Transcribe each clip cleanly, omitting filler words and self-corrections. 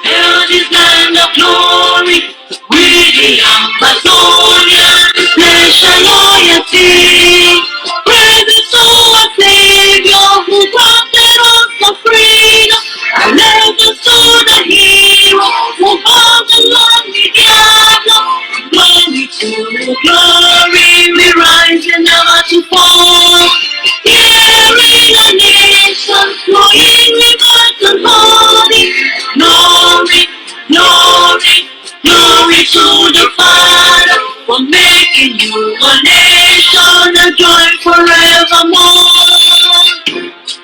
Hail this land of glory, we the Ambazonia, nation loyalty. Praises to our Savior who granted us for freedom. Allegiance to the hero who bowed the lonely diablo. Glory to glory, we rise and never to fall. Here in the nation, flowing rivers and holy. Glory, glory, glory to the Father for making you a nation, a joy forevermore.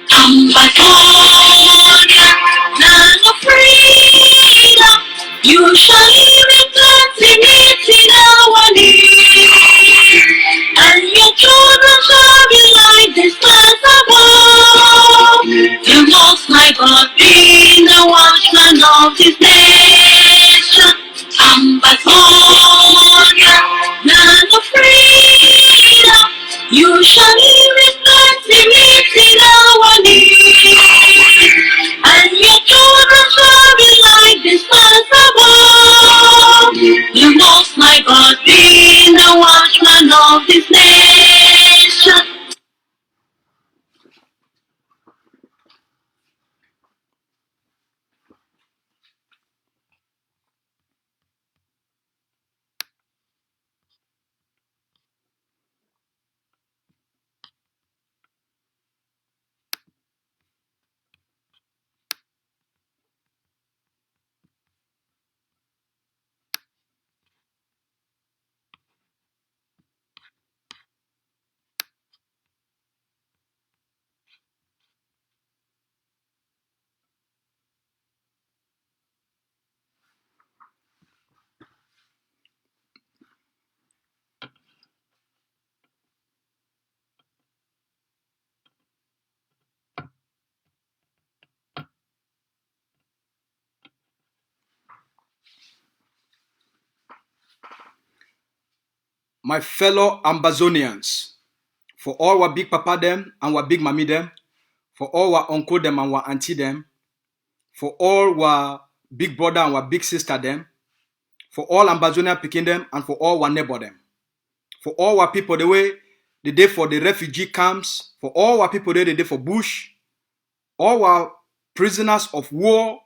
Ambazonia, land of freedom, you shall live in plenty in our need, and your children shall be like the stars above. The Most High God being the watchman of His nation. Ambazonia, land of freedom, you shall live in plenty in our need, and your children shall be like the stars above. The Most High God being the watchman of His nation. My fellow Ambazonians, for all our big papa them and our big mommy them, for all our uncle them and our auntie them, for all our big brother and our big sister them, for all Ambazonia picking them and for all our neighbor them, for all our people the way the day for the refugee camps, for all our people the day for bush, all our prisoners of war,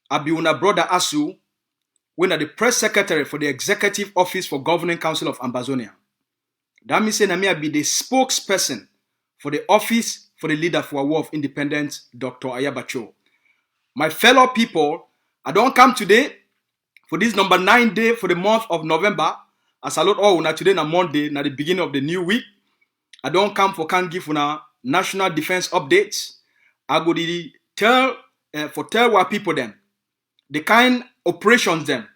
I be una brother Asu, when the press secretary for the executive office for governing council of Ambazonia. That means that I be the spokesperson for the office for the leader for a war of independence, Dr. Ayabacho. My fellow people, I don't come today for this number 9 day for the month of November. As I look all today na Monday, na the beginning of the new week. I don't come for can give una national defense updates. I go to tell our people them the kind operations them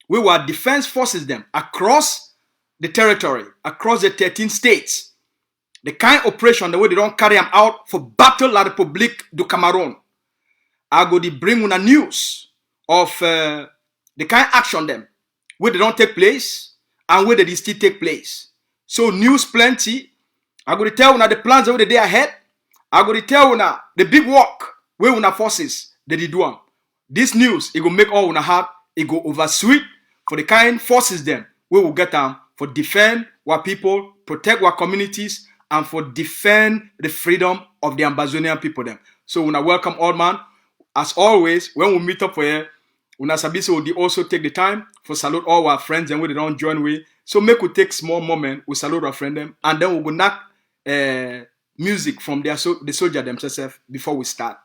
we were defense forces them across the territory, across the 13 states. The kind operation the way they don't carry them out for battle la Republique du Cameroon. I go to bring una news of the kind action them where they don't take place and where they still take place. So news plenty. I go to tell una the plans over the day ahead. I go to tell una the big work where una forces they did do. This news it will make all una heart it go over sweet for the kind forces them we will get them for defend our people, protect our communities, and for defend the freedom of the Ambazonian people them. So una welcome all man. As always, when we meet up for here, una sabi so we also take the time for salute all our friends and we don't join we. So make we take small moment, we salute our friend them, and then we go knock music from the soldier themselves before we start.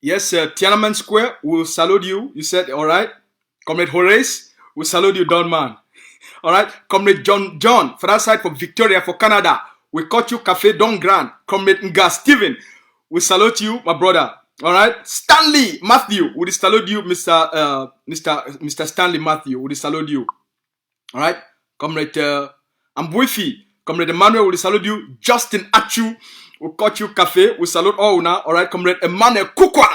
Yes, Tiananmen Square, we'll salute you. You said, all right. Comrade Horace, we'll salute you, Don Man. All right. Comrade John, for that side, for Victoria, for Canada, we caught you Cafe Don Grand. Comrade Nga Steven, we salute you, my brother. All right. Stanley Matthew, we salute you, Mr. Stanley Matthew, we salute you. All right. Comrade Ambwifi, Comrade Emmanuel, we salute you. Justin Achu, we caught you Cafe, we salute all now. All right. Comrade Emmanuel Kukwa,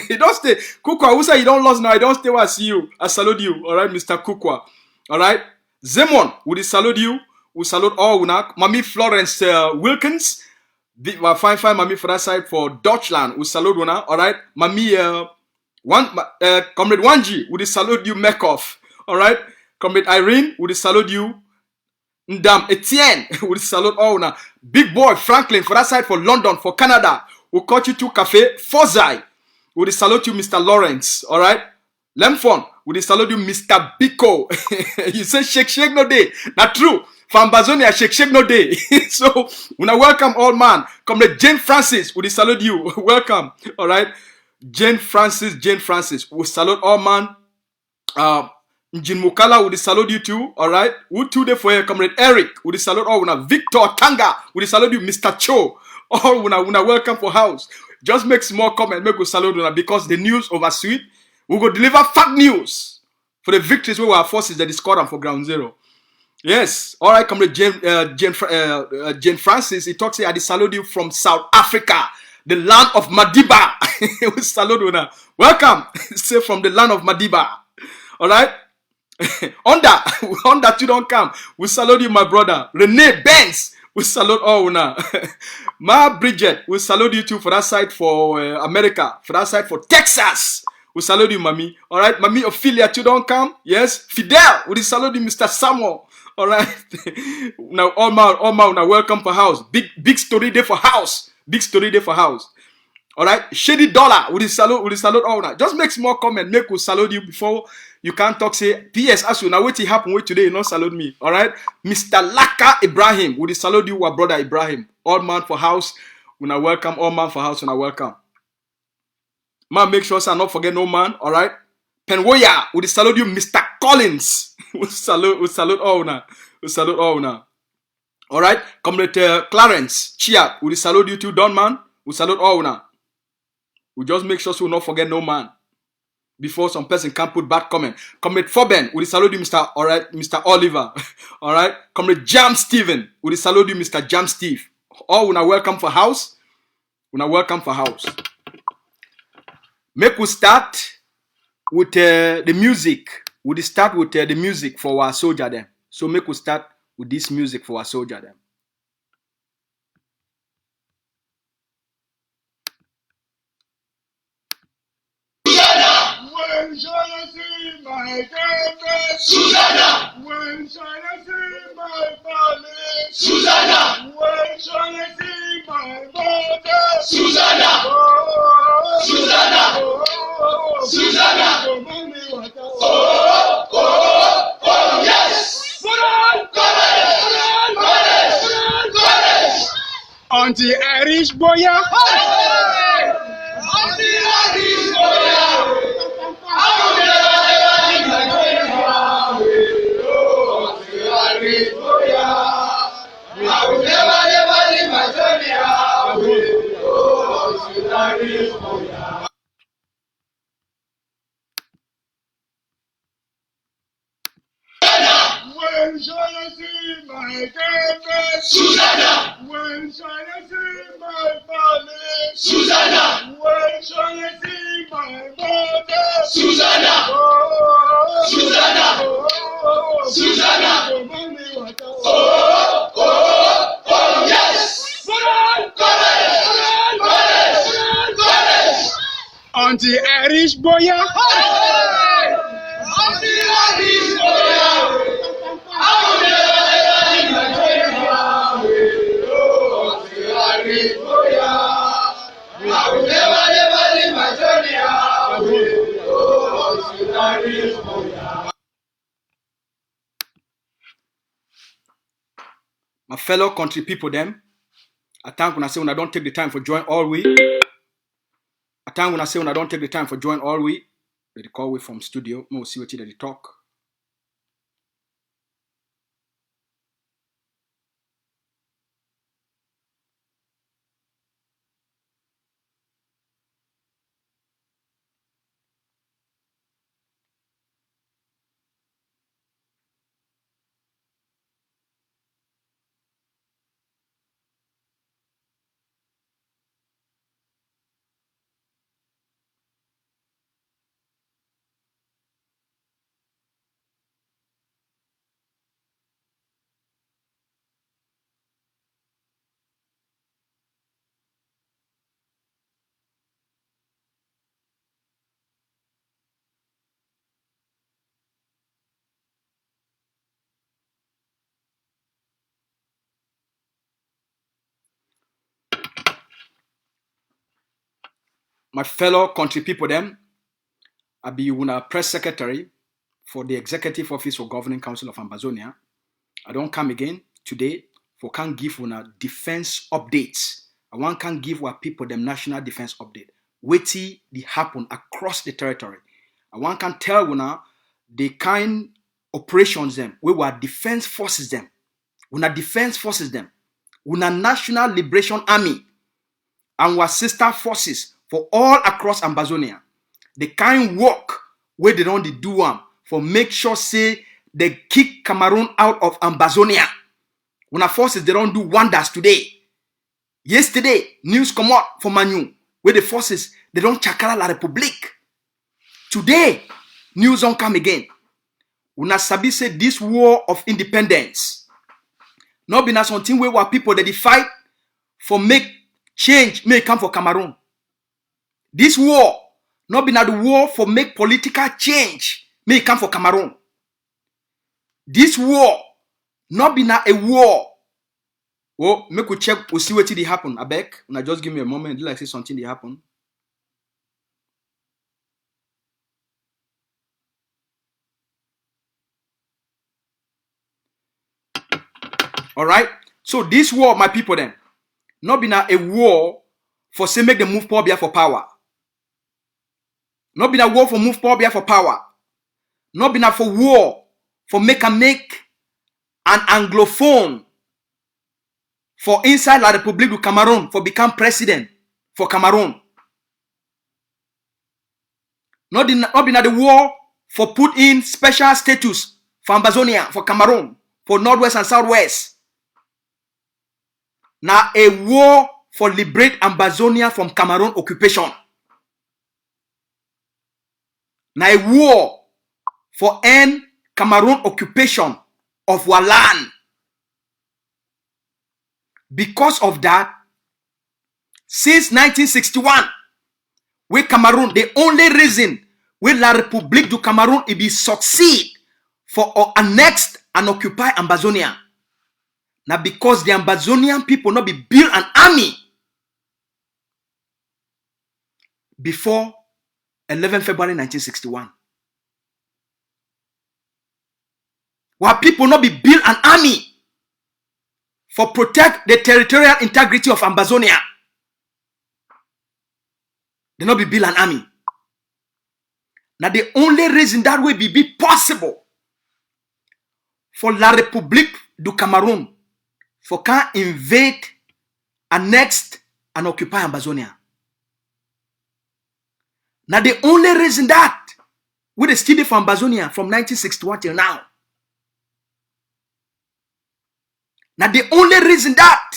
he don't stay. Kukwa, who say you don't lose now? I don't stay where I see you. I salute you. All right, Mr. Kukwa. All right. Zemon, we salute you. we salute all una. Mami Florence Wilkins, fine Mami for that side for Deutschland, we salute una. All right, Mami Comrade Wanji, we salute you. Mekov, all right. Comrade Irene, we salute you. Ndam Etienne, we salute all una. Big boy Franklin for that side for London, for Canada, we caught you to Cafe Fozai. We salute you, Mr. Lawrence. All right. Lemfon, we salute you, Mr. Biko. You say shake no day. Not true. For Ambazonia, shake no day. So, when I welcome all man. Come the Jane Francis, we salute you. Welcome. All right. Jane Francis. We salute all man. Njin Mukala, we salute you too. All right. Who today for you, Comrade Eric? We salute all una. Victor Tanga, we salute you, Mr. Cho. All una welcome for house. Just make small comment, make we salute una because the news over sweet. We go deliver fact news for the victories where our forces that is scored and for ground zero. Yes. All right, Comrade Jane Francis. He talks here. I salute you from South Africa, the land of Madiba. We salute una. Welcome. Say from the land of Madiba. All right. on that you don't come. We salute you, my brother. Rene Benz. We salute all una. Ma Bridget. We salute you too for that side for America. For that side for Texas. We salute you, Mami. All right. Mami Ophelia, you don't come. Yes. Fidel. We salute you, Mr. Samuel. All right. Now, all man, now welcome for house. Big story day for house. Big story day for house. All right, Shady Dollar, we salute all that. Just make small comment, make we salute you before you can't talk. Say, P.S. As you now wait it happen wait today, you not salute me. All right, Mr. Laka Ibrahim, we salute you, our brother Ibrahim. All man for house, we now welcome. All man for house, we now welcome. Man, make sure I not forget no man. All right, Penwoya, we salute you, Mr. Collins. we salute all now. We salute all now. All right, Comrade Clarence Chia, we salute you too, Don man. We salute all now. We just make sure so we not forget no man. Before some person can put bad comment. Comrade Foben, we salute you, Mr. All right, Mr. Oliver. All right. Comrade Jam Steven, we salute you, Mr. Jam Steve. All una welcome for house. Una welcome for house. Make we start with the music. We start with the music for our soldier then. So make we start with this music for our soldier then. When shall I see my girlfriend? Susanna! When shall I see my family? Susanna! When shall I see my mother? Susanna! Oh, Susanna! Oh, Susanna! Oh, mommy, what a oh, yes! Auntie Irish Boya! Auntie Irish Boya! When shall I see my girlfriend? Susanna! When shall I see my family? Susanna! When shall I see my mother? Susanna! Oh, Susanna! Oh, Susanna! Oh, mommy, what a oh, yes! Auntie Irish Boya! Auntie Irish Boya! My fellow country people, them. I thank when I say when I don't take the time for join all we. I thank when I say when I don't take the time for join all we. They call we from studio. We'll see what they talk. my fellow country people them, I be una press secretary for the Executive Office for Governing Council of Ambazonia. I don't come again today for can give una defense updates. I want can give our people them national defense update. Wetin dey happen across the territory. I want can tell una the kind operations them, we were defense forces them. Una defense forces them. Una National Liberation Army and our sister forces for all across Ambazonia. The kind work where they don't do for make sure say they kick Cameroon out of Ambazonia. Una forces they don't do wonders today. Yesterday, news come out from Manu where the forces they don't chakara la Republique. Today, news don't come again. Una sabi say this war of independence not be na something where people that they fight for make change may come for Cameroon. This war not be na the war for make political change may come for Cameroon. This war not be na a war. Oh, make we check, we see what did happen. I beg, una just give me a moment. Like say something did happen. All right. So this war, my people, then not be na a war for say make them move Paul Biya for power. Not be na war for move Paul Biya for power. Not be na for war for make an Anglophone for inside la Republique du Cameroon for become president for Cameroon. Not be na the war for put in special status for Ambazonia, for Cameroon, for Northwest and Southwest. Now a war for liberate Ambazonia from Cameroon occupation. Now a war for end Cameroon occupation of our land. Because of that, since 1961, where Cameroon, the only reason where La République du Cameroon it be succeed for annex and occupy Ambazonia. Now because the Ambazonian people not be build an army before 11 February 1961. Where people not be build an army for protect the territorial integrity of Ambazonia. They not be build an army. Now the only reason that will be possible for La République du Cameroon for can invade, annex, and occupy Ambazonia. Now the only reason that we study for Ambazonia from 1961 till now. Now the only reason that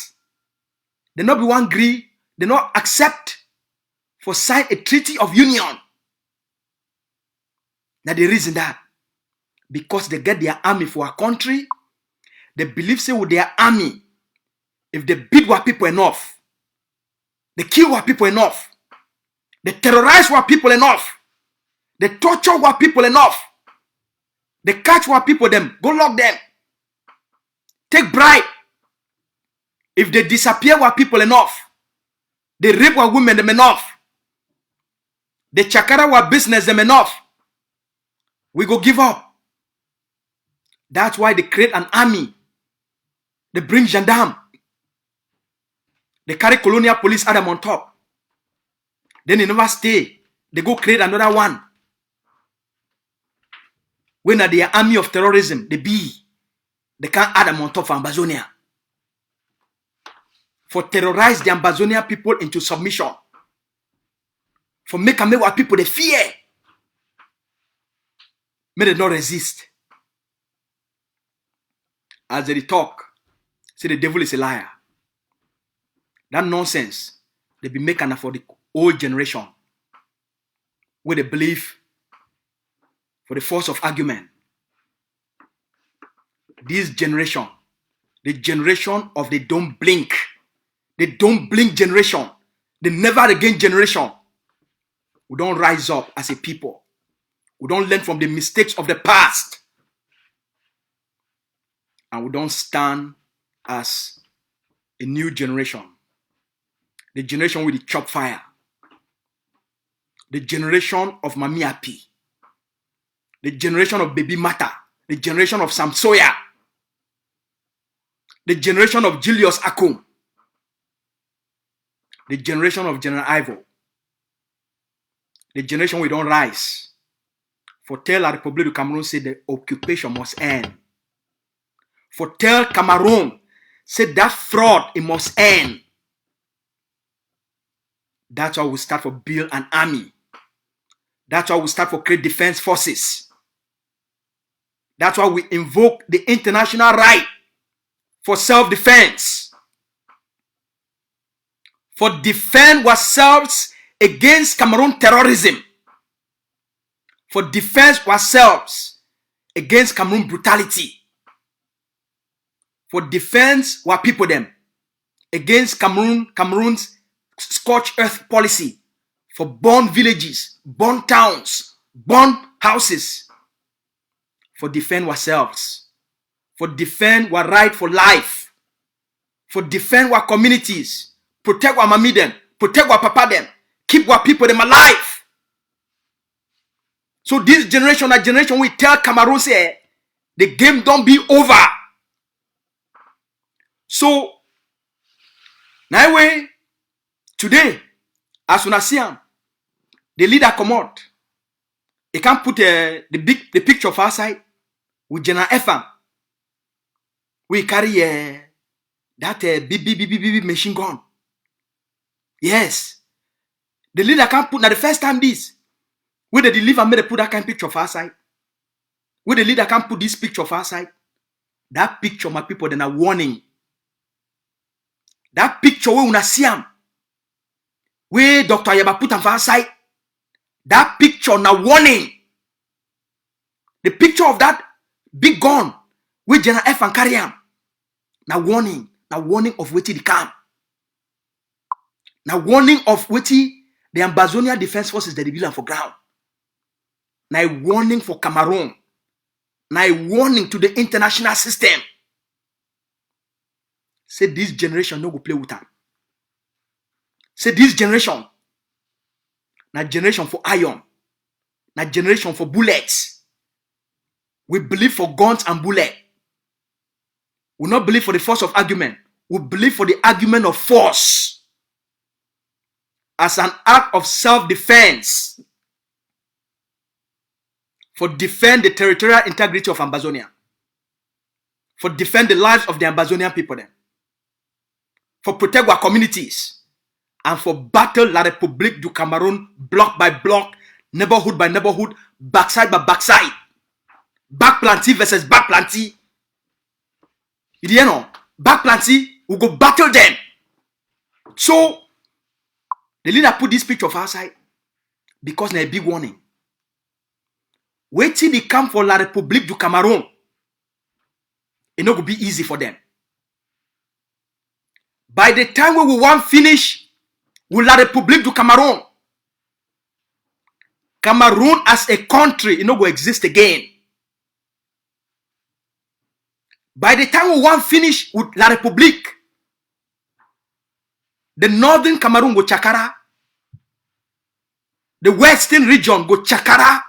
they not be one agree, they not accept for sign a treaty of union. Now the reason that because they get their army for our country, they believe say with their army, if they beat our people enough, they kill our people enough, they terrorize our people enough, they torture our people enough, they catch our people them, go lock them, take bribe. If they disappear our people enough, they rape our women them enough, they chakara our business them enough, we go give up. That's why they create an army. They bring gendarme. They carry colonial police Adam on top. Then they never stay. They go create another one. When are their army of terrorism, they can't add them on top for Ambazonia. For terrorize the Ambazonia people into submission. For make our people they fear. May they not resist. As they talk, say the devil is a liar. That nonsense they be making for the old generation where they believe for the force of argument. This generation, the generation of the don't blink generation, the never again generation, we don't rise up as a people. We don't learn from the mistakes of the past. And we don't stand as a new generation. The generation with the chop fire. the generation of Mami Api, the generation of Baby Mata, the generation of Sam Sawyer, the generation of Julius Akum, the generation of General Ivo, the generation we don't rise. For tell la République du Cameroon say the occupation must end. For tell Cameroon say that fraud it must end. That's why we start for build an army. That's why we start for create defense forces. That's why we invoke the international right for self-defense. For defend ourselves against Cameroon terrorism. For defense ourselves against Cameroon brutality. For defense our people them against Cameroon's scorched earth policy. For burn villages, burn towns, burn houses. For defend ourselves. For defend our right for life. For defend our communities. Protect our mami them. Protect our papa them. Keep our people them alive. So this generation, that generation, we tell Cameroon say the game don't be over. So now way today, as soon as see him, the leader come out. He can't put the picture of our side with General Efan. We carry that big machine gun. Yes. The leader can't put, now the first time this, when the deliver made put that kind of picture of our side, when the leader can't put this picture of our side, that picture, my people, then a warning. That picture where una see him, where Dr. Ayaba put on our side, that picture na warning. The picture of that big gun where General F and carry him, na warning of waiting the camp. Now warning of waiting the Ambazonia Defense Forces that they build for ground. Now warning for Cameroon. Now warning to the international system. Say this generation no go play with them. Say this generation. Now generation for iron. Now generation for bullets. We believe for guns and bullets. We not believe for the force of argument. We believe for the argument of force. As an act of self-defense. For defend the territorial integrity of Ambazonia. For defend the lives of the Ambazonian people then. For protect our communities. And for battle La République du Cameroon block by block, neighborhood by neighborhood, backside by backside. Back planty versus back planty. You know, back planty, we go battle them. So, the leader put this picture of our side because there's a big warning. Wait till they come for La République du Cameroon. It not go be easy for them. By the time we want finish with La République du Cameroon, Cameroon as a country, it not go exist again. By the time we want finish with La République, the northern Cameroon go chakara. The western region go chakara.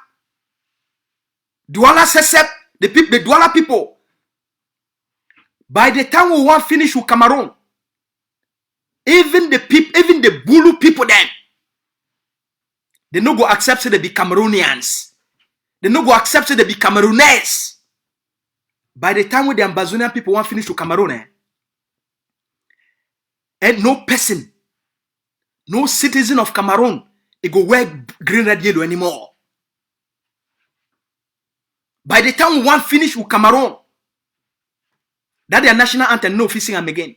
Douala Sesep, the Douala people. By the time we want finish with Cameroon, even the Bulu people then, they no go accept say they be Cameroonians. They no go accept say they be Cameroonese. By the time when the Ambazonian people want finish with Cameroon, and no person, no citizen of Cameroon, it go wear green, red, yellow anymore. By the time we want finish with Cameroon, that their national anthem no facing them again.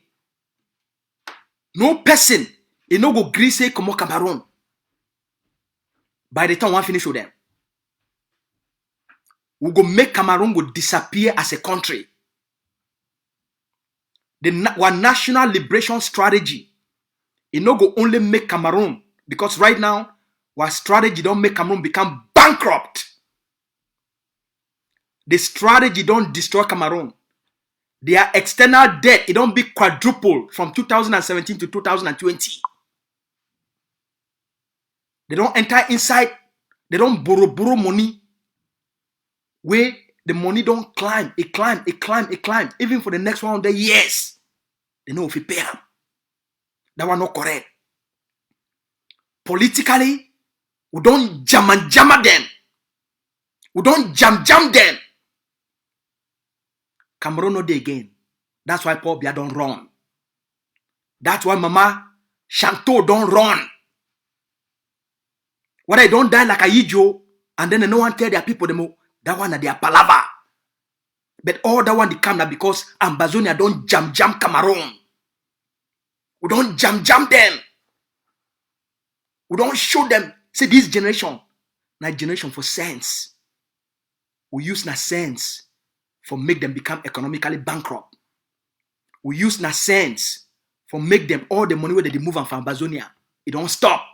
No person, it no go gree say come Cameroon. By the time we want finish with them, we go make Cameroon go disappear as a country. One national liberation strategy, it no go only make Cameroon, because right now, our strategy don't make Cameroon become bankrupt. The strategy don't destroy Cameroon. Their external debt, it don't be quadrupled from 2017 to 2020. They don't enter inside. They don't borrow money. Where the money don't climb. It climb. Even for the next 100 years. They know if you pay them. That one not correct. Politically, we don't jam them. We don't jam them. Cameroon no day again. That's why Paul Biya don't run. That's why Mama Shanto don't run. When they don't die like a idiot, and then no one tell their people that one are their palaver. But all that one they come now because Ambazonia don't jam Cameroon. We don't jam them. We don't show them. See, this generation, not generation for sense. We use na sense for make them become economically bankrupt. We use na sense for make them all the money where they move from Ambazonia. It don't stop.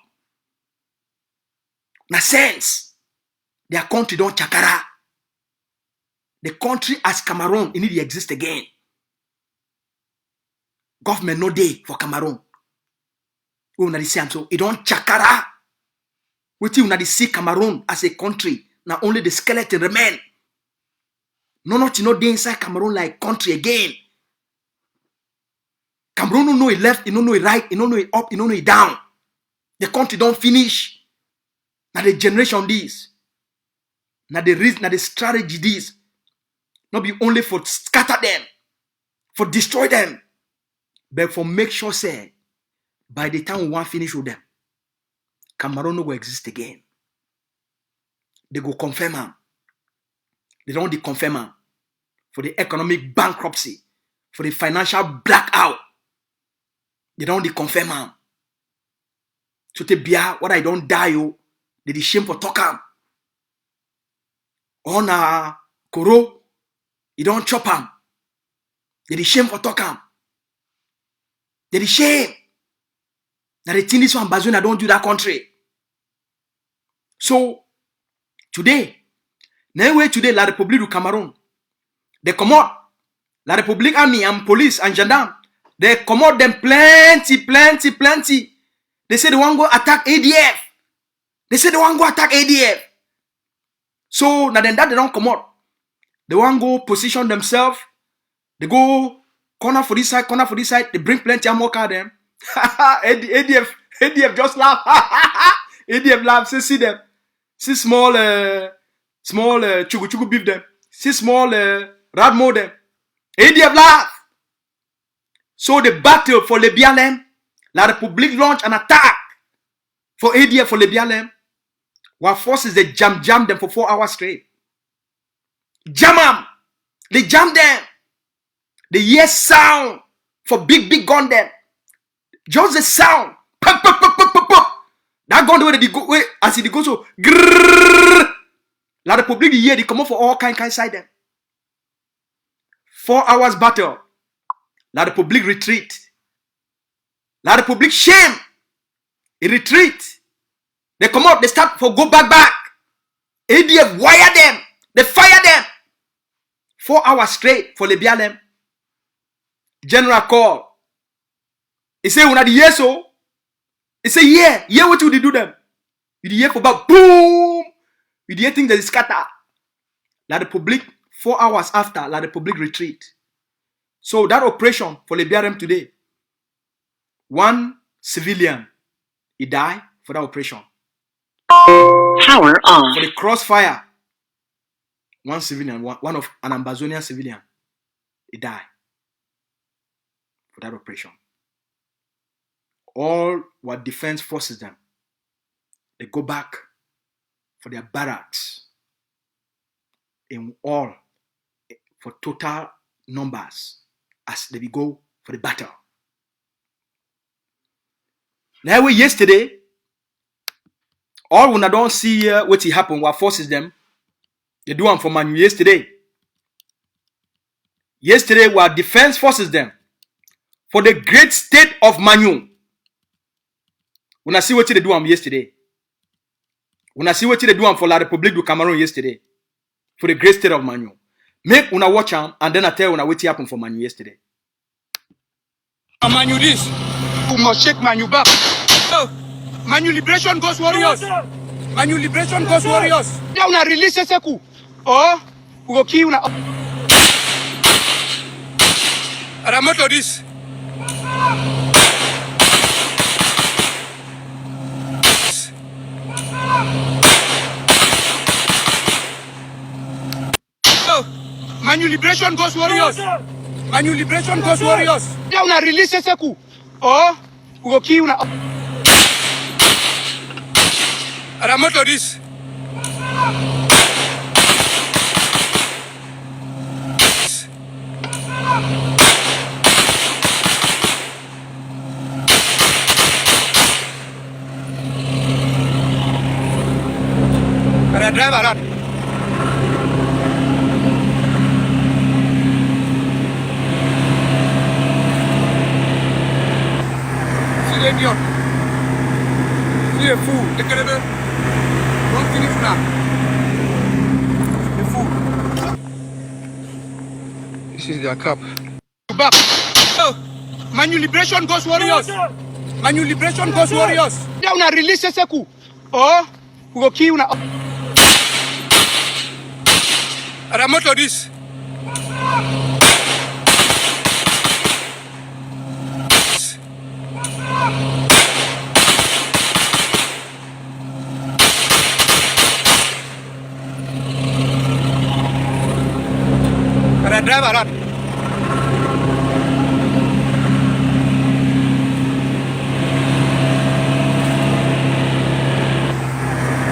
Na sense. Their country don't chakara. The country as Cameroon, it need to exist again. Government no day for Cameroon. We will not see so it don't chakara. We will not see Cameroon as a country. Now only the skeleton remain. No day inside Cameroon like country again. Cameroon don't know it left, it don't know it right, it don't know it up, it don't know it down. The country don't finish. Now the generation this. Now the reason, now the strategy this. Not be only for scatter them, for destroy them, but for make sure say by the time we want finish with them, Cameroon no go exist again. They go confirm them. They don't confirm them for the economic bankruptcy, for the financial blackout. They don't confirm them. So te Biya, what I don't die they the shame for talk am. On a Koro. You don't chop them. They the shame for talk am. They the shame. Now the thing is one Ambazonia don't do that country. So today, now today La République du Cameroon, they come out. La République Army and police and gendarme, they come out them plenty. They say they want to go attack ADF. So now then that they don't come out. They want to go position themselves. They go corner for this side. They bring plenty of more car them. ADF just laugh. ADF laugh. See them. See small chugu beef them. See small radmo them. ADF laugh. So the battle for Le Bialem, La République launch an attack for ADF for Le Bialem. While forces they jam them for 4 hours straight. Jam them. They jam them. They hear sound for big gun them. Just the sound. Pop. That gun the way they go as it goes so grrrr. La République the year they come up for all kind side them. 4 hours battle. La République retreat. La République shame. It retreat. They come out, they start for go back. ADF wire them. They fire them. 4 hours straight for Le Bialem. General call. He say, "Una the year so." He say, "Yeah, what you do them?" You the year for about boom. You the thing that is scatter. La République 4 hours after La République retreat. So that operation for Le Bialem today, 1 civilian he died for that operation. Power on. For the crossfire, 1 civilian, one of an Ambazonian civilian, he died for that operation. All what defense forces them, they go back for their barracks in all for total numbers as they go for the battle. Now yesterday, all when I don't see what happened, what forces them, they do them for Manu yesterday. Yesterday, what defense forces them for the great state of Manu. When I see what they do them yesterday. When I see what they do them for La République du Cameroon yesterday. For the great state of Manu. Make una watch them and then I tell una what happened for Manu yesterday. Manu this. You must shake Manu back. Manu Liberation Ghost Warriors. Manu Liberation Ghost Warriors. Now una release Seku. Oh, we go kill una. Ramoto this. Manu Liberation Ghost Warriors. Manu Liberation Ghost Warriors. Now una release Seku. Oh, we go kill una. Ramoto this. Ada driver that. See the idiot. See the fool. Look at it. Don't finish now. The fool. This is their cup. Back. Oh, Manu Liberation Ghost Warriors. Manu Liberation Ghost Warriors. Now una release Seku. Oh, we go kill una. Ramoto this. Ada driver that.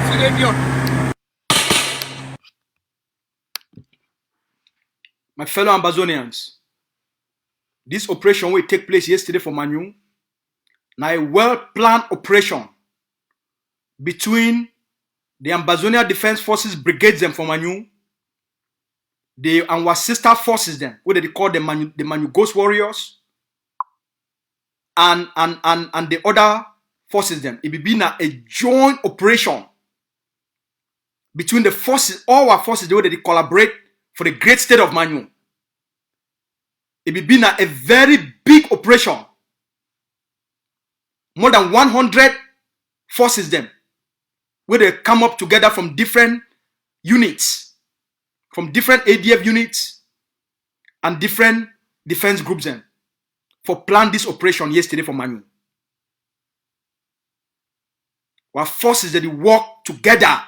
See the idiot. My fellow Ambazonians, this operation will take place yesterday for Manu. Now a well-planned operation between the Ambazonia Defense Forces brigades them for Manu, and our sister forces them, what they call the Manu Ghost Warriors, and the other forces them. It will be now a joint operation between the forces, all our forces, the way they collaborate for the great state of Manu. It will be now a very big operation. More than 100 forces them, where they come up together from different units, from different ADF units and different defense groups then, for plan this operation yesterday for Manu. Our forces that they work together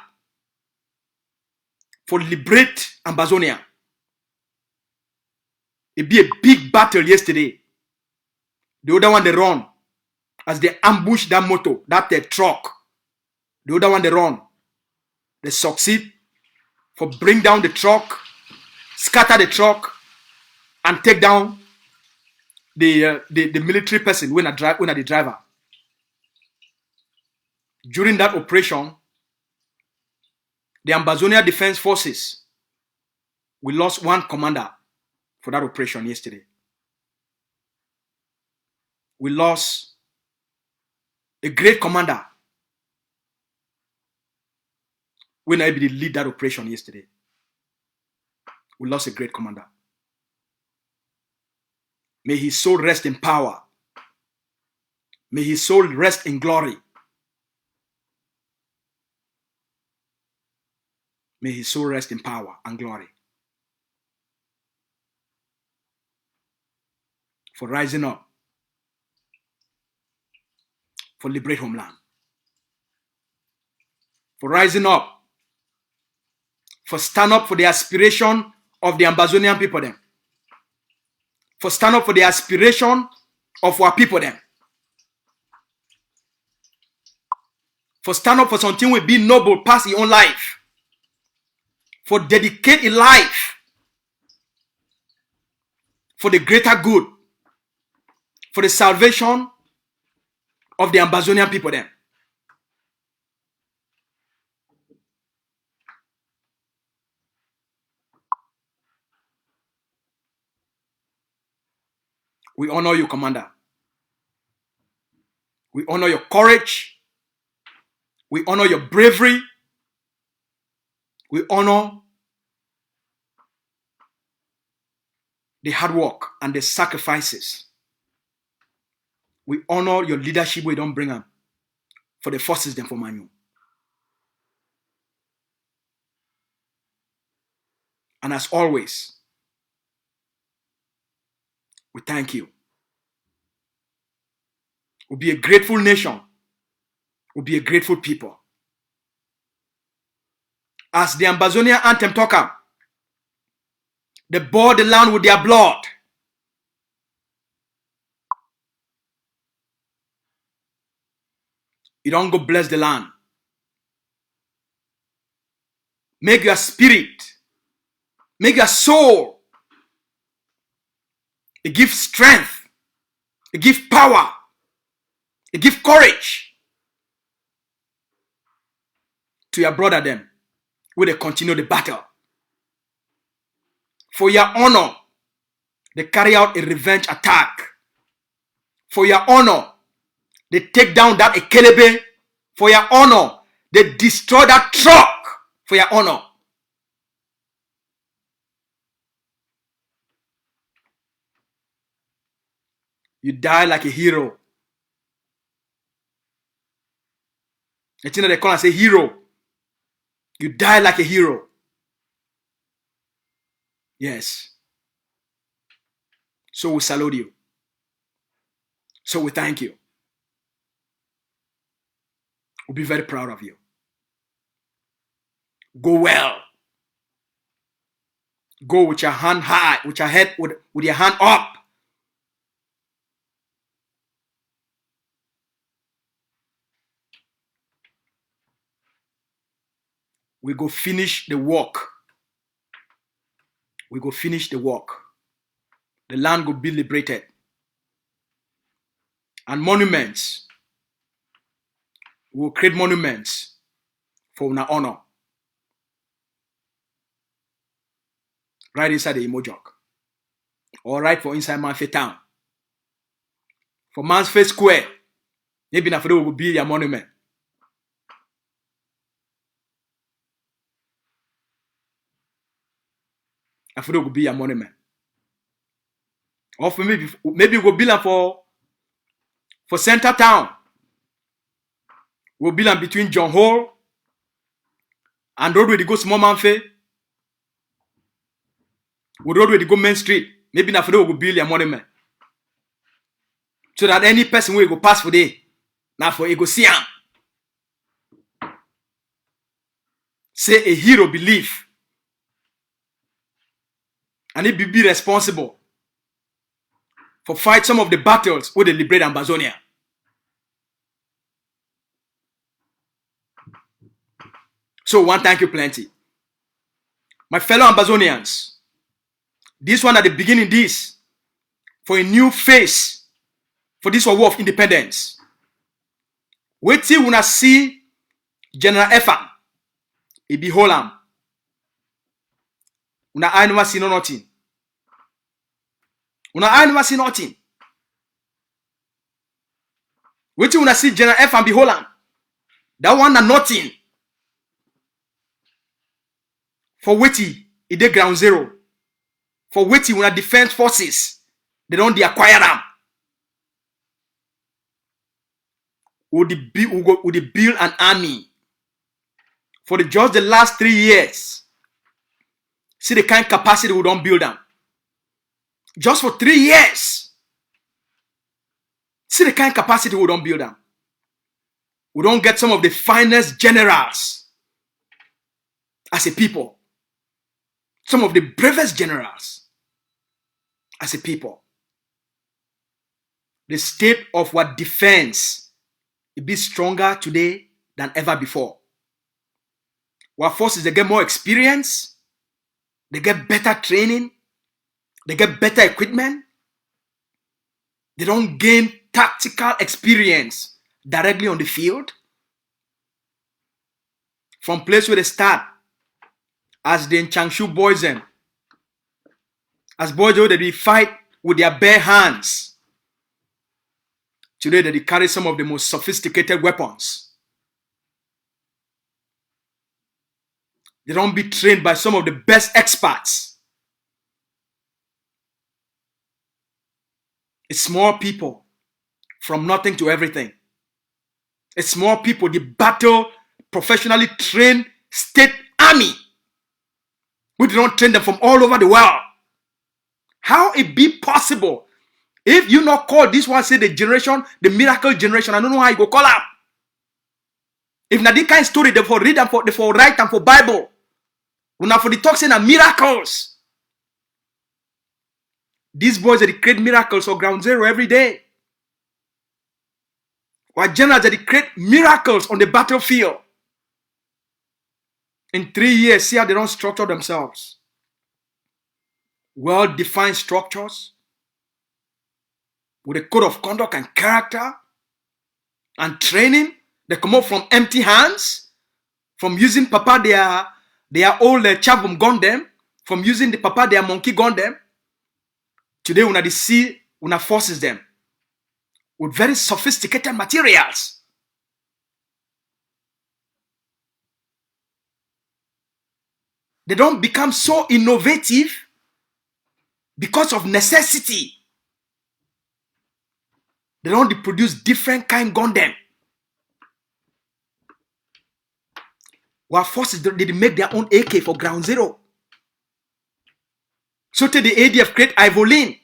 for liberate Ambazonia. It be a big battle yesterday. The other one they run as they ambush that motor, that truck. The other one they run. They succeed for bring down the truck, scatter the truck, and take down the military person when the driver. During that operation, the Ambazonia Defense Forces, we lost one commander for that operation yesterday. We lost a great commander when I lead that operation yesterday. We lost a great commander. May his soul rest in power. May his soul rest in glory. May his soul rest in power and glory. For rising up, for liberate homeland, for rising up, for stand up for the aspiration of the Ambazonian people then, for stand up for the aspiration of our people then, for stand up for something will be noble past your own life, for dedicate a life for the greater good, for the salvation of the Ambazonian people then. We honor you, Commander. We honor your courage. We honor your bravery. We honor the hard work and the sacrifices. We honor your leadership. We don't bring them. for the forces them for Manu. And as always, we thank you. We'll be a grateful nation. We'll be a grateful people. As the Ambazonia anthem talker, they bought the land with their blood. You don't go bless the land. Make your spirit, make your soul, it gives strength, it gives power, it gives courage to your brother them where they continue the battle. For your honor, they carry out a revenge attack. For your honor, they take down that Ekelebe. For your honor, they destroy that truck. For your honor. You die like a hero. The thing that they call and say hero. You die like a hero. Yes. So we salute you. So we thank you. We'll be very proud of you. Go well. Go with your hand high, with your head, with your hand up. We go finish the work. We go finish the work. The land will be liberated. And monuments. We will create monuments for our honor. Right inside the Imojok. Or right for inside Manfe town. For Manfe Square. Maybe na for will build a monument. After will be a monument. Or for maybe we'll build them for center town. We'll build them between John Hall and road where they go small Manfe. We road where they go Main Street. Maybe na for will build a monument. So that any person will go pass for day. Now for go see him. Say a hero believe. And he be responsible for fight some of the battles where they liberate Ambazonia. So one thank you plenty. My fellow Ambazonians, this one at the beginning this for a new face for this war of independence. Wait till when I see General Effa, he be Holland. I never see nothing. I never see nothing. Wait till when I see General Effa and be Holland. That one are nothing. For waiting, it dey ground zero. For waiting when I defense forces, they don't acquire them. Would they build an army for just the last 3 years? See the kind of capacity we don't build them. Just for 3 years. See the kind of capacity we don't build them. We don't get some of the finest generals as a people. Some of the bravest generals as a people. The state of our defense will be stronger today than ever before. Our forces, they get more experience. They get better training. They get better equipment. They don't gain tactical experience directly on the field. From place where they start as the Changshu boys and as boys where they fight with their bare hands. Today they carry some of the most sophisticated weapons. They don't be trained by some of the best experts. It's small people from nothing to everything. It's more people, the battle professionally trained state army. We do not train them from all over the world. How it be possible? If you not call this one, say the generation, the miracle generation, I don't know how you go call up. If not this kind of story, they for read and for write and for Bible. When for the talk saying miracles. These boys they create miracles on ground zero every day. While generals they create miracles on the battlefield. In 3 years, see how they don't structure themselves. Well-defined structures with a code of conduct and character and training. They come up from empty hands, from using papa their old chavum gun them, from using the papa their monkey gun them. Today, when they see, when forces them with very sophisticated materials. They don't become so innovative because of necessity. They don't produce different kind gun them. While forces they make their own AK for ground zero. So to the ADF create Ivolene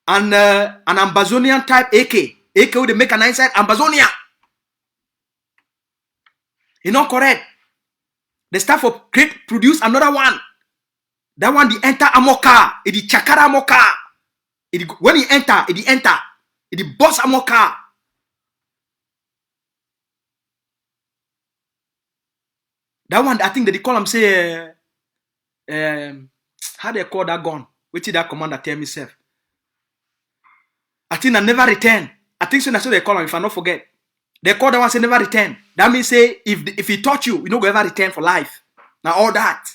and an Ambazonian type AK. AK will they make an inside Ambazonia. You know correct. They start for produce another one. That one the enter Amoka. It the Chakara Amoka. When he enter, it enter. It the boss Amoka. That one, I think that they call him say, how they call that gun? Which is that commander tell me self? I think I never return. I think so that's what they call him, if I not forget. They call that one say never return. That means say, if he touch you, you don't go ever return for life. Now all that.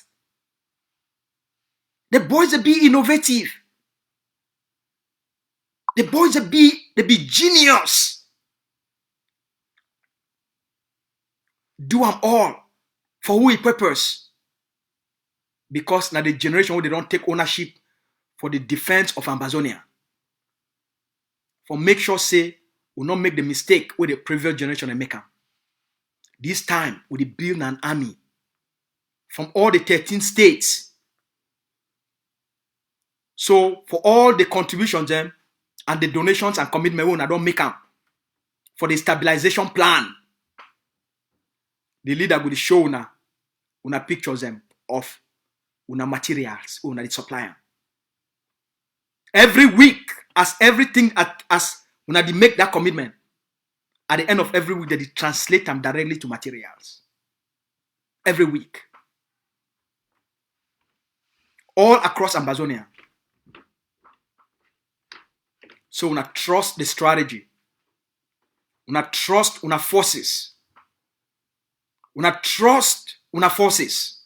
The boys they be innovative. The boys they be genius. Do them all. For who he purpose? Because now the generation where they don't take ownership for the defense of Ambazonia. For make sure say will not make the mistake where the previous generation they make them. This time we build an army from all the 13 states. So for all the contributions them and the donations and commitment when I don't make them for the stabilization plan, the leader will show una pictures them of una materials, una the supplier. Every week, as everything as una they make that commitment, at the end of every week, they translate them directly to materials. Every week. All across Ambazonia. So una trust the strategy. Una trust una forces. Una trust una forces.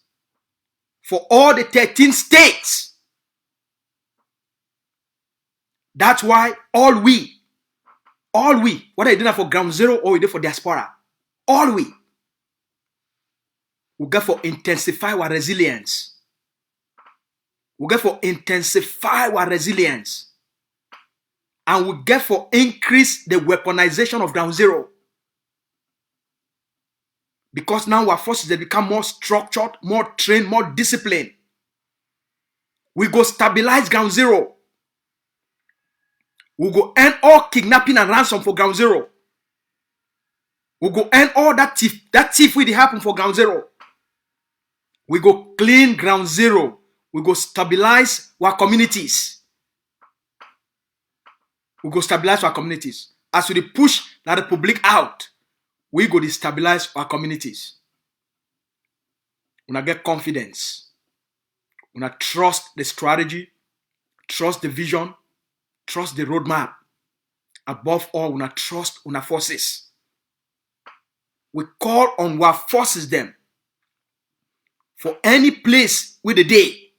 For all the 13 states. That's why all we, whether you did that for ground zero or you did for diaspora, all we get for intensify our resilience. We get for intensify our resilience. And we get for increase the weaponization of ground zero. Because now our forces they become more structured, more trained, more disciplined. We go stabilize ground zero. We go end all kidnapping and ransom for ground zero. We go end all that thief will happen for ground zero. We go clean ground zero. We go stabilize our communities. We go stabilize our communities. As we push the Republic out, we go destabilize our communities. Una get confidence. Una trust the strategy, trust the vision, trust the roadmap. Above all, una trust una forces. We call on our forces them for any place with the day.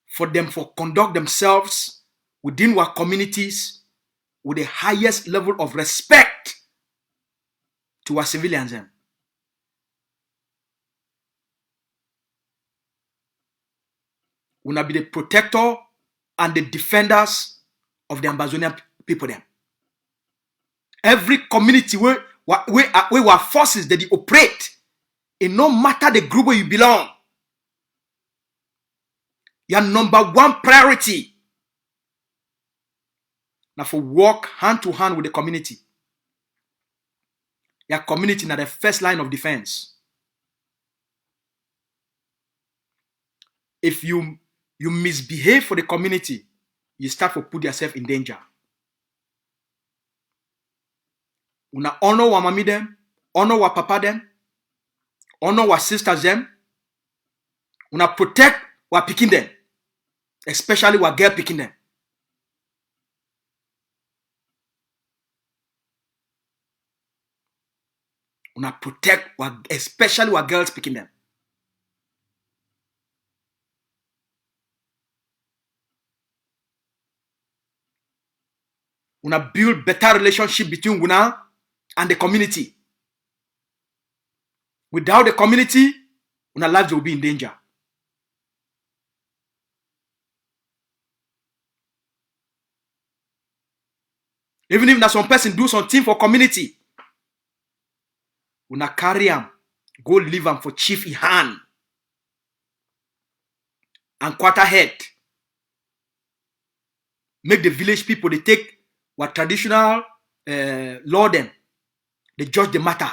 For them for conduct themselves within our communities with the highest level of respect to our civilians. We will be the protector and the defenders of the Ambazonian people them. Every community where forces that they operate, in no matter the group where you belong, your number one priority now for work hand to hand with the community. Your community now the first line of defense. If you misbehave for the community, you start to put yourself in danger. Una honor wa mami them, honor wa papa them, honor wa sisters them. Una protect wa picking them, especially wa girl picking them. Una protect wa especially wa girls picking them. Una build better relationship between una and the community. Without the community, una lives will be in danger. Even if some person do something for community, una carry him, go leave him for chief in hand and quarter head. Make the village people they take what traditional law them. They judge the matter.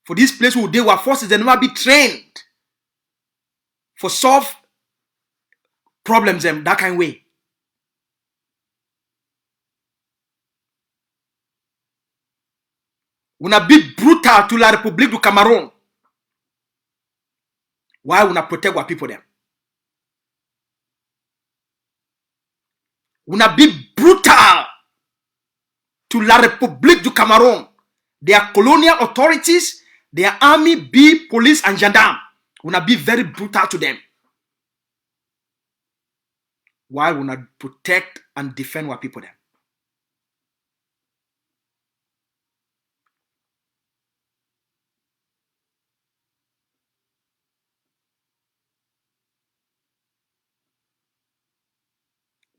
For this place where they were forces, they never be trained for solve problems them that kind of way. Una be brutal to la République du Cameroun. Why una protect our people them? Una be brutal to la République du Cameroun. Their colonial authorities, their army, be police and gendarme. Una be very brutal to them. Why una protect and defend our people them?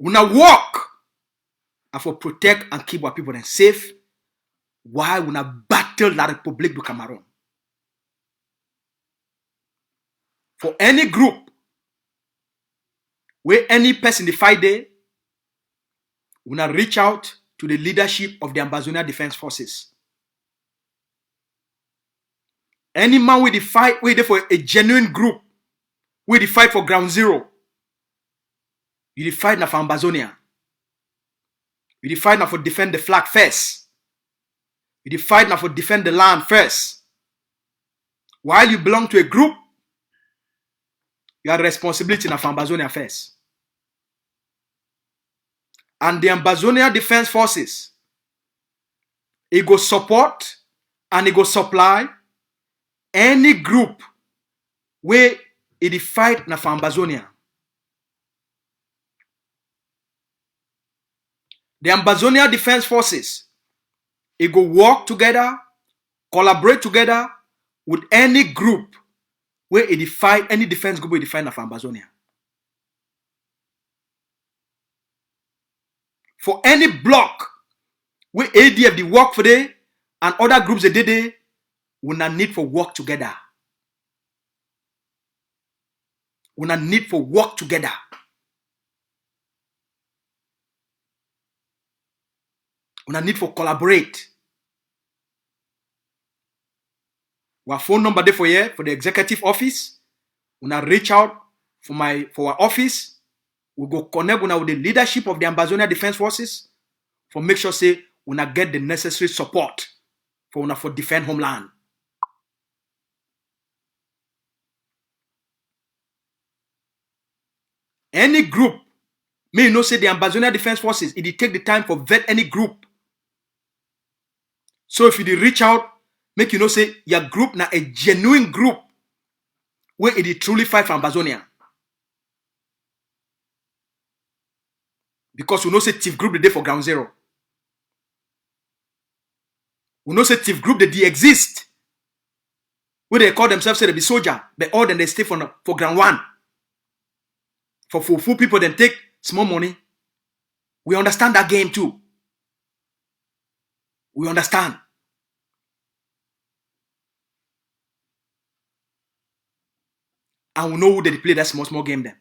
Una walk and for protect and keep our people them safe. Why una battle la République du Cameroun? For any group where any person they fight there, una reach out to the leadership of the Ambazonia Defense Forces. Any man with the fight, where they for a genuine group, where they fight for ground zero. You fight now for Ambazonia. You fight now for defend the flag first. You fight now for defend the land first. While you belong to a group, you have responsibility now for Ambazonia first. And the Ambazonia Defense Forces, it go support and it go supply any group where it fight now for Ambazonia. The Ambazonia Defense Forces, it go work together, collaborate together with any group where it fight, any defense group where it fight for Ambazonia. For any block where ADF they work for there and other groups they did, we not need for work together. We not need for work together. We not need for collaborate. Our phone number there for here for the executive office. We not reach out for our office. We go connect with the leadership of the Ambazonia Defense Forces for make sure say we not get the necessary support for defend homeland. Any group may you know say the Ambazonia Defense Forces, it take the time for vet any group. So if you reach out, make you know say your group na a genuine group where it truly fight for Ambazonia. Because we know say TIF group the day for ground zero. We know say TIF group they exist. Where they call themselves say they be soldier, but all then they stay for ground one. For full people then take small money. We understand that game too. We understand. And we know who they play that small game then.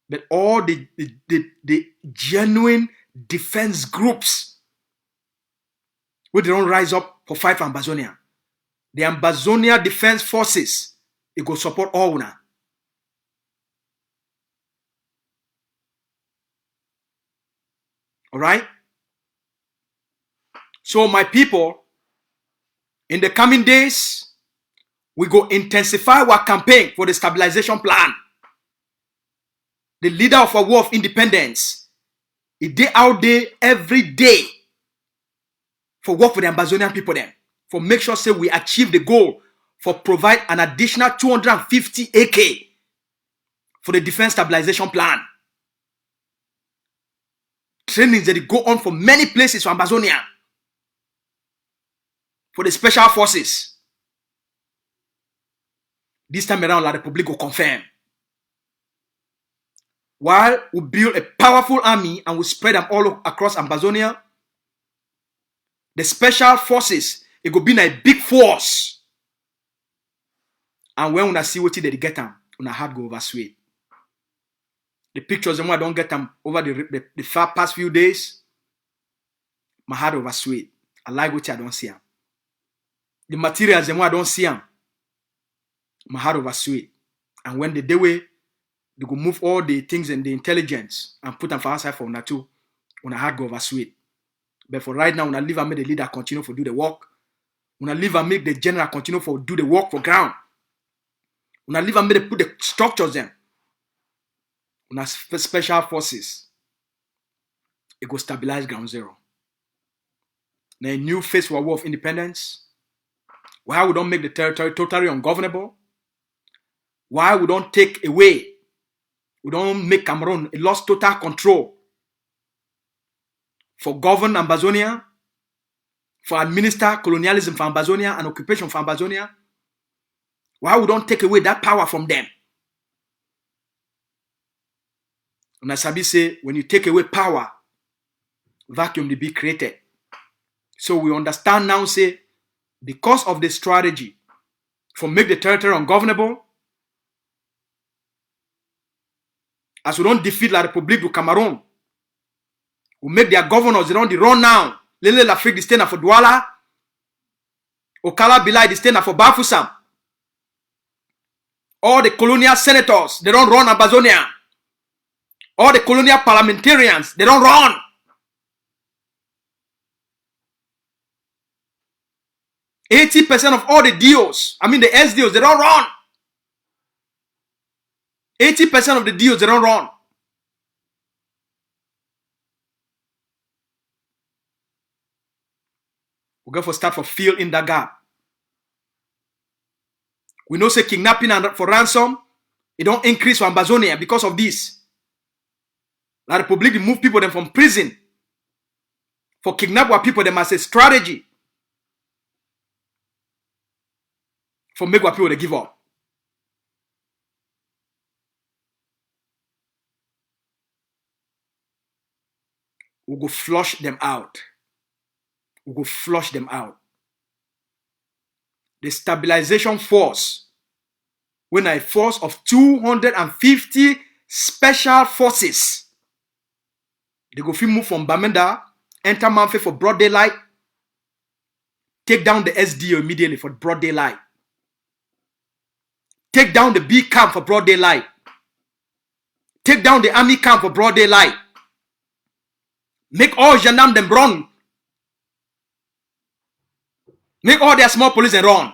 But all the genuine defense groups where they don't rise up for fight for Ambazonia. The Ambazonia Defense Forces, it go support all now. All right? So my people, in the coming days, we go intensify our campaign for the stabilization plan. The leader of our war of independence, a day out there every day for work for the Ambazonian people then. For make sure say we achieve the goal for provide an additional 250 AK for the defense stabilization plan. Trainings that go on for many places for Ambazonia. For the special forces. This time around, La Republic will confirm. While we build a powerful army and we spread them all across Ambazonia, the special forces, it will be a big force. And when we see what they get them, we heart go over sweet. The pictures, when I don't get them over the past few days, my heart over sweet. I like what I don't see them. The materials, when I don't see them, my heart over sweet. And when they do it, they go move all the things and the intelligence and put them for outside for una too. Una heart go over sweet. But for right now, una leave and make the leader continue to do the work. Una leave and make the general continue to do the work for ground. Una leave and make put the structures in. Una special forces. It go stabilize ground zero. Now a new phase for a war of independence. Why we don't make the territory totally ungovernable? Why we don't take away? We don't make Cameroon a lost total control for govern Ambazonia, for administer colonialism for Ambazonia and occupation for Ambazonia. Why we don't take away that power from them? And as Sabi say, when you take away power, vacuum will be created. So we understand now, say, because of the strategy for make the territory ungovernable, as we don't defeat La République du Cameroun, we make their governors, they don't run now. Lele l'Afrique, they stand for Douala. Okala Bilai, they stand for Bafoussam. All the colonial senators, they don't run Ambazonia. All the colonial parliamentarians, they don't run. %80 of all the DOs, I mean the SDOs, they don't run. 80% of the DOs, they don't run. We're going to start for fill in that gap. We know say kidnapping and for ransom, it don't increase for Ambazonia because of this. La Republic move people them from prison. For kidnap our people, them as a strategy. For make our people they give up. We go flush them out. We go flush them out. The stabilization force, when a force of 250 special forces, they go move from Bamenda, enter Manfe for broad daylight, take down the SDO immediately for broad daylight, take down the B camp for broad daylight, take down the army camp for broad daylight, make all gendarmes them run. Make all their small police and run.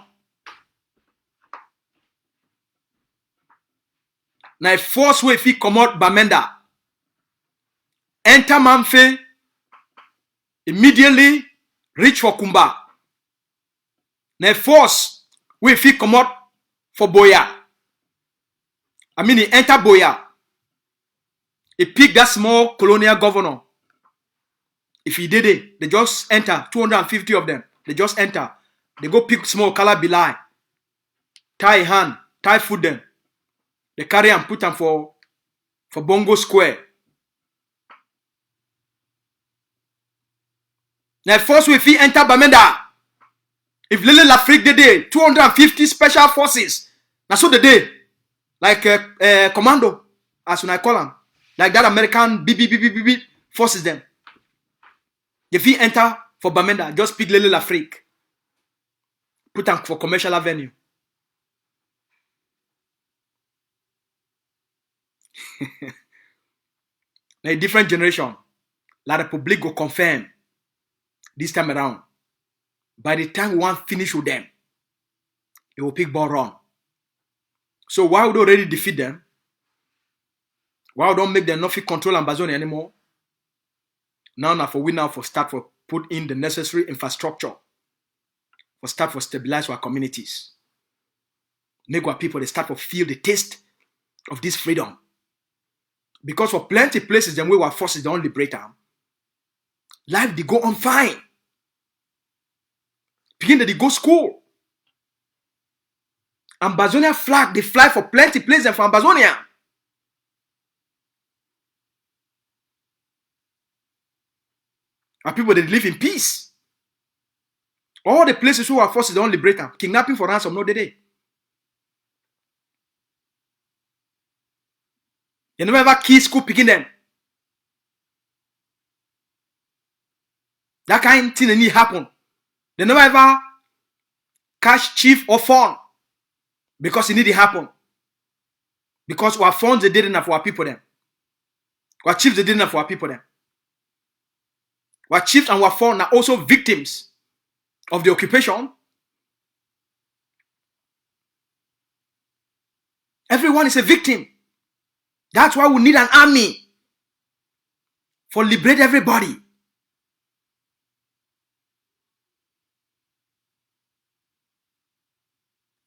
Now a force way if he come out Bamenda, enter Manfe, immediately reach for Kumba. Now a force way if he come out for Boya. I mean he enter Boya. He pick that small colonial governor. If he did it, they just enter 250 of them. They just enter. They go pick small color Bilai. Tie hand, tie foot them. They carry and put them for Bongo Square. Now force we fit enter Bamenda. If Lele Lafrique the day 250 special forces. That's what the day. Like commando, as when I call them. Like that American BB forces them. If he enter for Bamenda, just pick Lele Lafrique. Put them for commercial avenue. Now a different generation. La Republic go confirm this time around. By the time we want finish with them, they will pick ball run. So why would already defeat them? Why don't make them not fit control Ambazonia anymore? Now for we now for start for put in the necessary infrastructure. For start for stabilize our communities. Make our people they start to feel the taste of this freedom. Because for plenty places them where our forces don't liberate them, life they go on fine. Begin that they go school. Ambazonia flag they fly for plenty places for Ambazonia. And people they live in peace. All the places who our forces don't liberate them, kidnapping for ransom no day. You never ever kill school picking them. That kind of thing need happen. They never ever catch chief or phone because it need to happen. Because our phones they did enough for our people them. Our chiefs they did enough for our people them. Our chiefs and our phone are also victims of the occupation. Everyone is a victim. That's why we need an army for liberate everybody.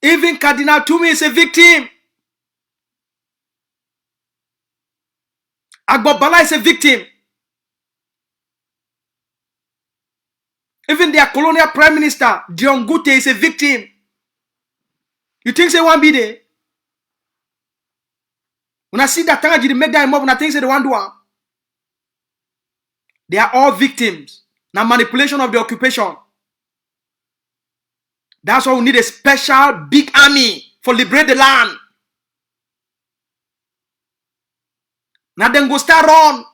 Even Cardinal Toumi is a victim. Agbobala is a victim. Even their colonial prime minister, Dion Gute, is a victim. You think they won't be there? When I see that Tangaji they make that mob, when I think they want to do it. They are all victims. Now manipulation of the occupation. That's why we need a special big army for liberate the land. Now then go start run.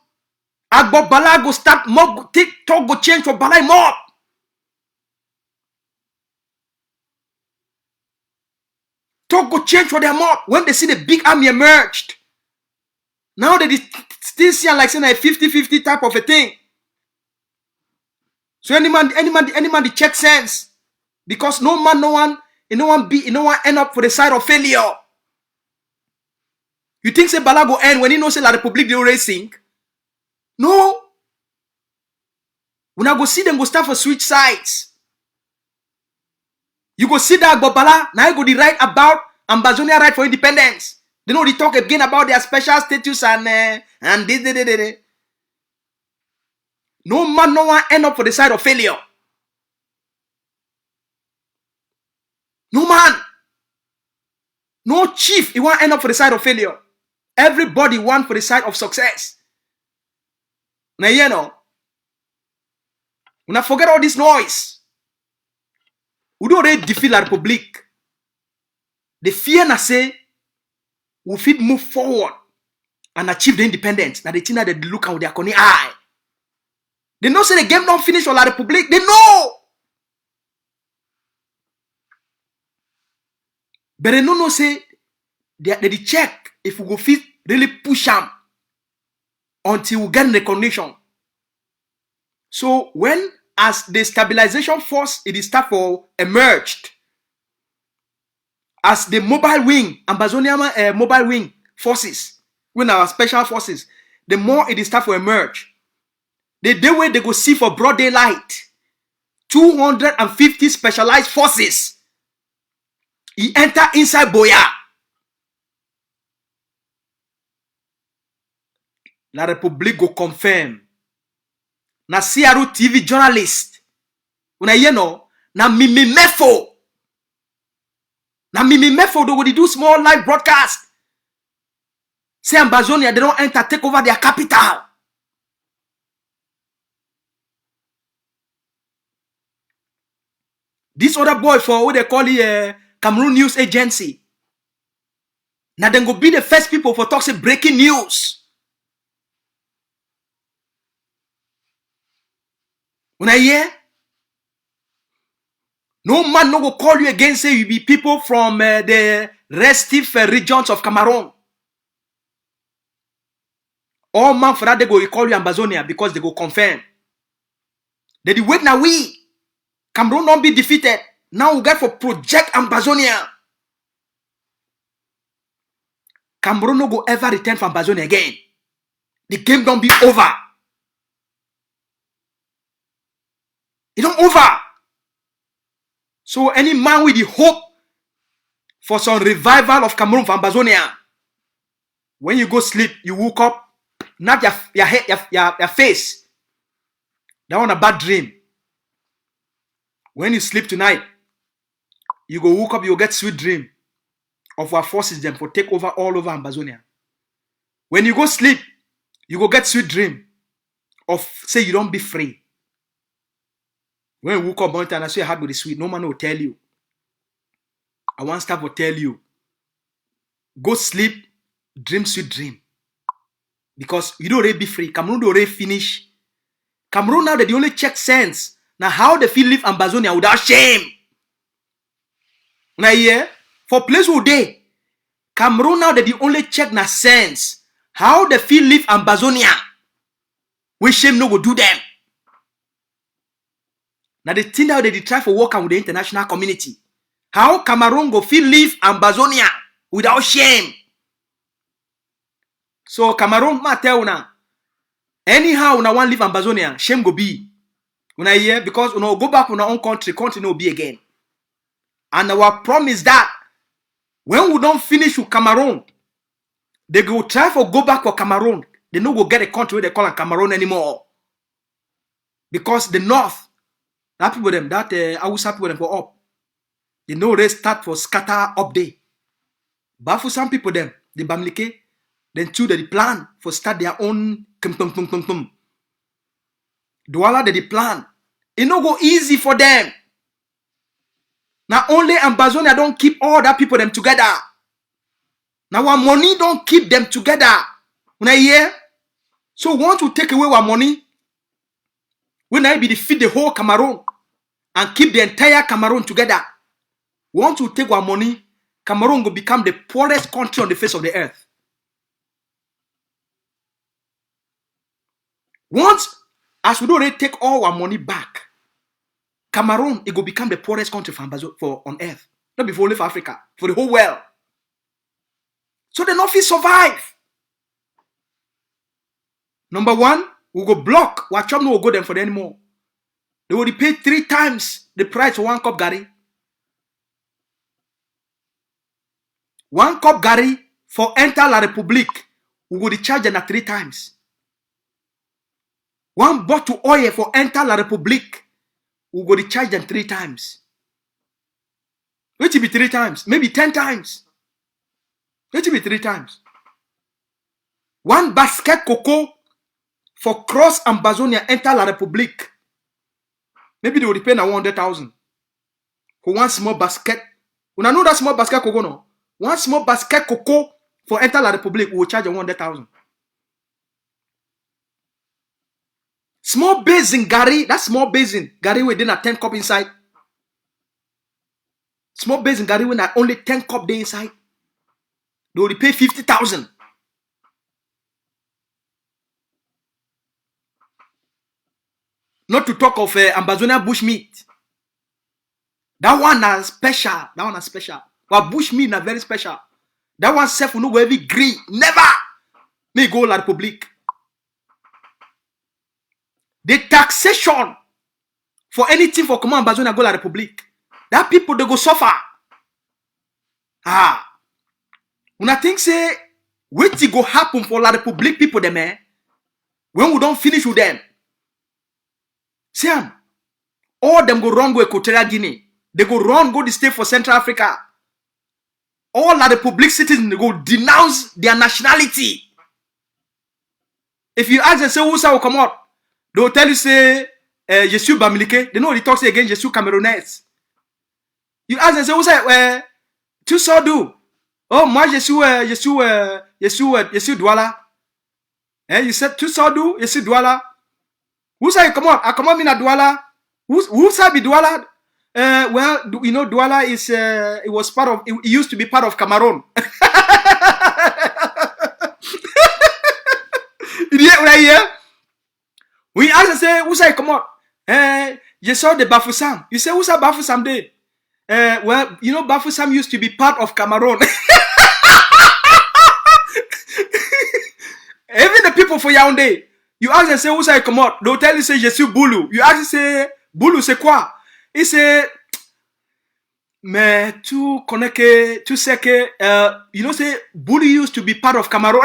Agbo Bala go start mob, TikTok go change for Bala mob. Talk go change for their mob when they see the big army emerged. Now they still see like saying a 50-50 type of a thing. So any man they check sense. Because no one end up for the side of failure. You think say Bala go end when he knows say La Republique they already sink? No. When I go see them go start for switch sides. You go see that Bala, now you go the right about Ambazonia right for independence. They know they talk again about their special status and this. No one end up for the side of failure. No man. No chief, he want end up for the side of failure. Everybody want for the side of success. Now you know. When I forget all this noise. We don't already defeat La Republique. The fear na say we fit move forward and achieve the independence. Now the thing that they look at their corny eye. They know say the game don't finish for La Republique. They know. But they don't know say they check if we go fit really push them until we get recognition. So when as the stabilization force it is start for emerged, as the mobile wing, Ambazonia mobile wing forces, when our special forces, the more it is start for emerge. The day where they go see for broad daylight, 250 specialized forces. He enter inside Boya. La Republique go confirm. Na CRU TV journalist. Una you know, na Mimi Mefo. Na Mimi Mefo do do small live broadcast. Say Ambazonia, they don't enter, take over their capital. This other boy for what they call it Cameroon News Agency. Now then go be the first people for talk say breaking news. When I hear, no man no go call you again say you be people from the restive regions of Cameroon. All man for that they go call you Ambazonia because they go confirm. They wait now we Cameroon don't be defeated. Now we get for project Ambazonia. Cameroon no go ever return from Ambazonia again. The game don't be over. It don't over. So any man with the hope for some revival of Cameroon from Ambazonia, when you go sleep, you woke up, not your head, your face. That one a bad dream. When you sleep tonight, you go woke up, you get sweet dream of our forces them for take over all over Ambazonia. When you go sleep, you go get sweet dream of say you don't be free. When you woke up one time, I say your heart will be sweet. No man will tell you. I want staff will tell you. Go sleep, dream sweet dream. Because you don't already be free. Cameroon don't already finish. Cameroon now they only check sense. Now how they feel live Ambazonia without shame. Now here, for place who they, Cameroon now they only check na sense. How they feel live Ambazonia. We shame no go do them. Now the thing now they try for working with the international community. How Cameroon go feel live Ambazonia without shame. So Cameroon ma tell una. Anyhow una want live Ambazonia, shame go be. Una hear because una go back to our own country no be again. And our promise that when we don't finish with Cameroon, they go try for go back for Cameroon. They no go get a country where they call it Cameroon anymore. Because the north, that people them, that Hausa people them for up. They know they start for scatter up there. But for some people them, the Bamileke, then two they plan for start their own Douala they plan. It no go easy for them. Now only Ambazonia don't keep all that people them together. Now our money don't keep them together. When I hear, so once we take away our money, when I be defeat the whole Cameroon and keep the entire Cameroon together. Once we take our money, Cameroon will become the poorest country on the face of the earth. Once, as we don't really take all our money back, Cameroon it will become the poorest country for on earth. Not before only for Africa, for the whole world. So the North is survive. Number one, we go block. Watch out, no will go them for them anymore. They will pay 3 times the price for 1 cup Gary. 1 cup Gary for enter La République, we will charge them 3 times. 1 bottle oil for enter La République, we will charge them 3 times. Which will be 3 times, maybe 10 times. Which will be 3 times. 1 basket cocoa for cross Ambazonia enter La République. Maybe they will pay now 100,000 for 1 small basket. When I know that small basket cocoa no, 1 small basket cocoa for enter La République, we will charge 100,000. Small basin Gary, that small basin Gary within a 10 cup inside. Small basin Gary when only 10 cup there inside. They will pay 50,000. Not to talk of Ambazonia bush meat. That one is special. That one is special. But bush meat is very special. That one self will not go every green. Never. May go La République. The taxation for anything for command Ambazonia go La République. That people they go suffer. When I think say what go happen for La République people them when we don't finish with them. See all them go run go Equatorial Guinea. They go run go the state for Central Africa. all of the public citizens go denounce their nationality. If you ask them, say, who's will come out? They will tell you, say, je suis Bamileke. They know they talk again, je suis Camerounais. You ask them, say, who's tu sors d'où? Oh, moi, je suis Douala. You said, tu sors d'où? Je suis Douala. Who say, come on? I come on, mina Douala. Who say be Douala? Well, you know, Douala is, it was part of, it used to be part of Cameroon. Right here. When you ask and say, who say, come on? You saw the Bafoussam. You say, who say Bafoussam day? Well, you know, Bafoussam used to be part of Cameroon. Even the people for Yaoundé, you ask and say, who say, come on? They'll tell you, say, je suis Boulou. You ask and say, Boulou, c'est quoi? Il say, mais tu connais que, tu sais que, you know, say, Boulou used to be part of Cameroon.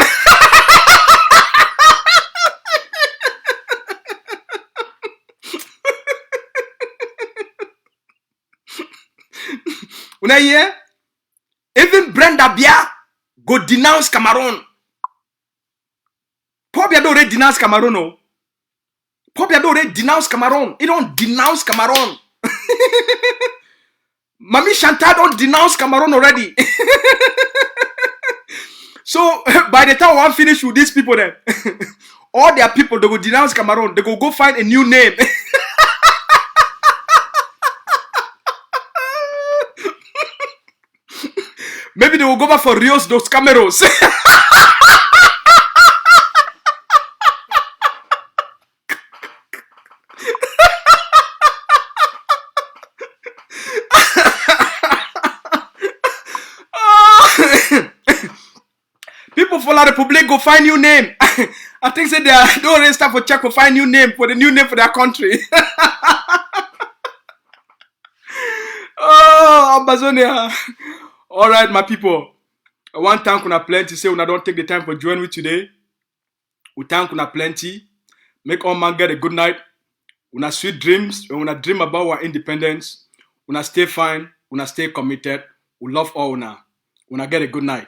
Una hear? Even Brenda Bia go denounce Cameroon. Pobia don't denounce Cameroon, no. Pobia don't denounce Cameroon. He don't denounce Cameroon. Mami Chantal don't denounce Cameroon already. So by the time I finish with these people, then all their people they go denounce Cameroon. They go find a new name. Maybe they will go back for Rios dos Cameros. People for La Republic go find new name. I think say they don't already start for check for find new name for the new name for their country. Oh, Ambazonia. All right, my people. One thank una plenty. Say una don't take the time for joining me today. We thank una plenty. Make all man get a good night. Una sweet dreams. When una dream about our independence. Una stay fine. Una stay committed. We love all una. Una get a good night.